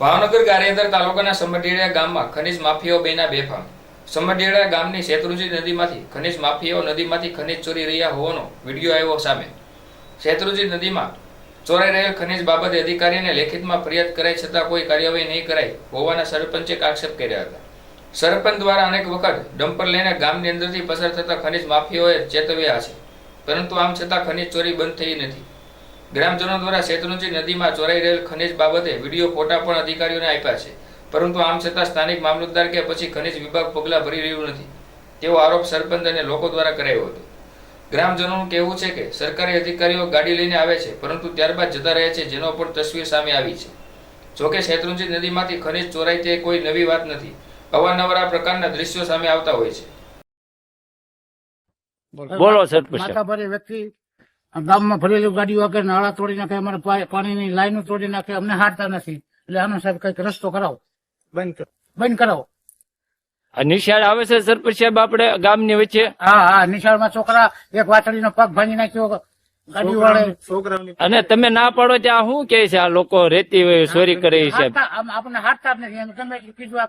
ભાવનગર ગારિયાધાર તાલુકાના સમઢિયાળા ગામમાં ખનીજ માફિયાઓ બેના બેફામ। સમઢિયાળા ગામની શેત્રુંજી નદીમાંથી ખનીજ માફિયાઓ નદીમાંથી ખનીજ ચોરી રહ્યા હોવાનો વિડીયો આવ્યો સામે। શેત્રુંજી નદીમાં ચોરાઈ રહેલ ખનીજ બાબતે અધિકારીને લેખિતમાં ફરિયાદ કરાઈ છતાં કોઈ કાર્યવાહી નહીં કરાઈ હોવાના સરપંચે આક્ષેપ કર્યા હતા। સરપંચ દ્વારા અનેક વખત ડમ્પર લઈને ગામની અંદરથી પસાર થતા ખનીજ માફિયાઓએ ચેતવ્યા છે, પરંતુ આમ છતાં ખનીજ ચોરી બંધ થઈ નથી। ગ્રામજનો દ્વારા શેત્રુંજી નદીમાં ચોરાઈ રહેલ ખનીજ બાબતે વિડીયો ફોટા પણ અધિકારીઓને આપ્યા છે, પરંતુ આમ છતાં સ્થાનિક મામલતદાર કે પછી ખનીજ વિભાગ પગલાં ભરી રહ્યું નથી તેવો આરોપ સરપંચ અને લોકો દ્વારા કરાયો હતો। ગ્રામજનોનું કહેવું છે કે સરકારી અધિકારીઓ ગાડી લઈને આવે છે, પરંતુ ત્યારબાદ જતા રહે છે, જેનો પણ તસવીર સામે આવી છે। જોકે શેત્રુંજી નદીમાંથી ખનીજ ચોરાય તે કોઈ નવી વાત નથી, અવારનવાર આ પ્રકારના દ્રશ્યો સામે આવતા હોય છે। બોલો સરપંચ માથાભારે વ્યક્તિ ગામમાં ભરેલી ગાડીઓ આગળ નાળા તોડી નાખે, અમારે પાણીની લાઈનો તોડી નાખે, અમને હારતા નથી। એટલે આનો સાહેબ કઈક રસ્તો કરાવો, બંધ કરાવો। નિશાળ આવે છે સરપંચ સાહેબ આપણે ગામની વચ્ચે? હા, નિશાળમાં છોકરા એક વાછડીનો પગ ભાંગી નાખ્યો ગાડી વાળે, અને તમે ના પાડો ત્યાં શું કે છે આ લોકો રેતી ચોરી કરે છે? આપણને હારતા જ નથી, તમે કીધું